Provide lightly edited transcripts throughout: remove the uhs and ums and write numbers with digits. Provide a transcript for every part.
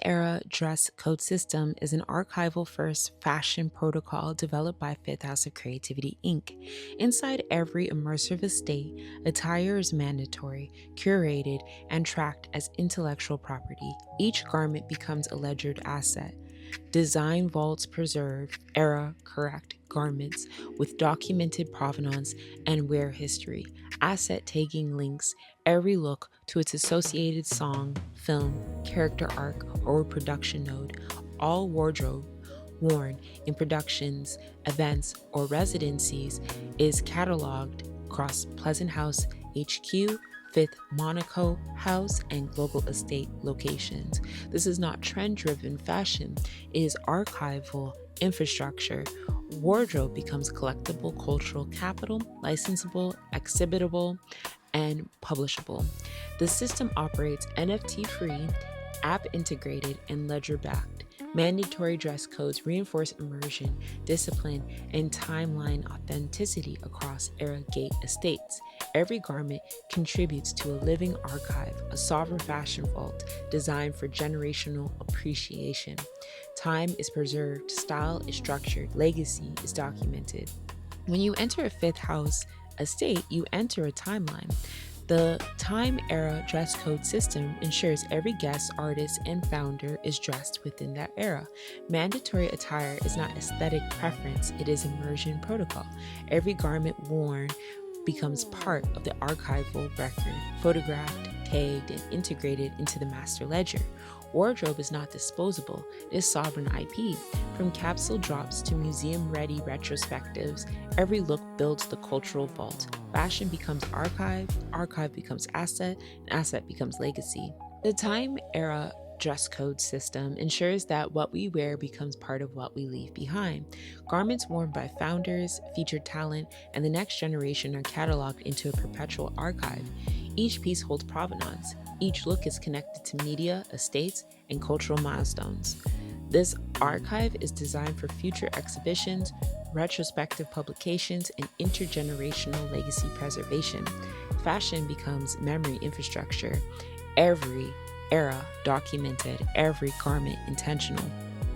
Era dress code system is an archival first fashion protocol developed by Fifth House of Creativity Inc. Inside every immersive estate, attire is mandatory, curated, and tracked as intellectual property. Each garment becomes a ledgered asset. Design vaults preserve era correct garments with documented provenance and wear history. Asset tagging links every look to its associated song, film, character arc, or production node. All wardrobe worn in productions, events, or residencies is cataloged across Pleasant House HQ, Fifth Monaco House, and Global Estate locations. This is not trend driven fashion, it is archival infrastructure. Wardrobe becomes collectible cultural capital, licensable, exhibitable, and publishable. The system operates NFT free, app integrated, and ledger backed. Mandatory dress codes reinforce immersion, discipline, and timeline authenticity across Era Gate estates. Every garment contributes to a living archive, a sovereign fashion vault designed for generational appreciation. Time is preserved, style is structured, legacy is documented. When you enter a Fifth House estate, you enter a timeline. The Time Era dress code system ensures every guest, artist, and founder is dressed within that era. Mandatory attire is not aesthetic preference, it is immersion protocol. Every garment worn becomes part of the archival record, photographed, tagged, and integrated into the master ledger. Wardrobe is not disposable, it is sovereign IP. From capsule drops to museum-ready retrospectives, every look builds the cultural vault. Fashion becomes archive becomes asset, and asset becomes legacy. The Time Era dress code system ensures that what we wear becomes part of what we leave behind. Garments worn by founders, featured talent, and the next generation are cataloged into a perpetual archive. Each piece holds provenance. Each look is connected to media, estates, and cultural milestones. This archive is designed for future exhibitions, retrospective publications, and intergenerational legacy preservation. Fashion becomes memory infrastructure. Every era documented, every garment intentional.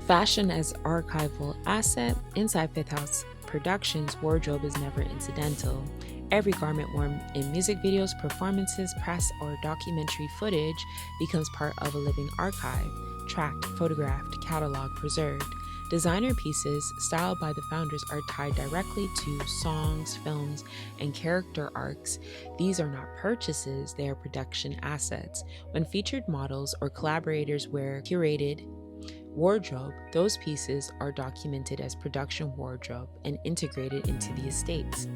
Fashion as archival asset. Inside Fifth House Productions, wardrobe is never incidental. Every garment worn in music videos, performances, press, or documentary footage becomes part of a living archive, tracked, photographed, cataloged, preserved. Designer pieces styled by the founders are tied directly to songs, films, and character arcs. These are not purchases, they are production assets. When featured models or collaborators wear curated wardrobe, those pieces are documented as production wardrobe and integrated into the estates.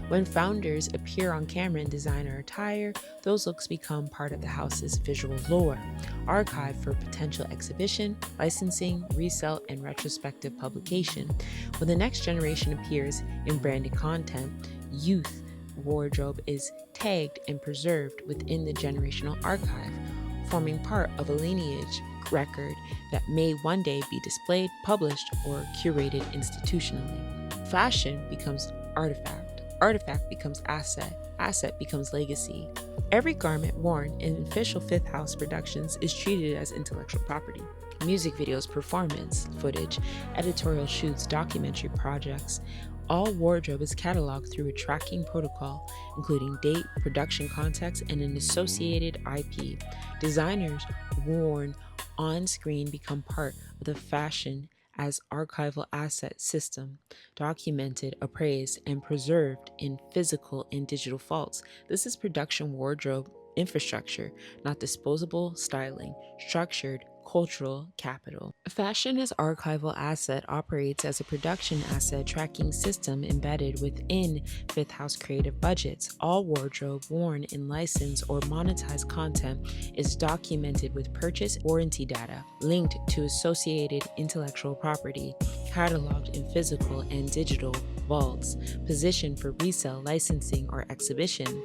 When founders appear on camera in designer attire, those looks become part of the house's visual lore, archived for potential exhibition, licensing, resale, and retrospective publication. When the next generation appears in branded content, youth wardrobe is tagged and preserved within the generational archive, forming part of a lineage record that may one day be displayed, published, or curated institutionally. Fashion becomes artifact becomes asset becomes legacy. Every garment worn in official Fifth House productions is treated as intellectual property. Music videos, performance footage, editorial shoots, documentary projects, all wardrobe is cataloged through a tracking protocol, including date, production context, and an associated IP. Designers worn on screen become part of the fashion as archival asset system, documented, appraised, and preserved in physical and digital vaults. This is production wardrobe infrastructure, not disposable styling, structured cultural capital. Fashion as archival asset operates as a production asset tracking system embedded within Fifth House creative budgets. All wardrobe worn in licensed or monetized content is documented with purchase warranty data linked to associated intellectual property, cataloged in physical and digital vaults, positioned for resale, licensing, or exhibition.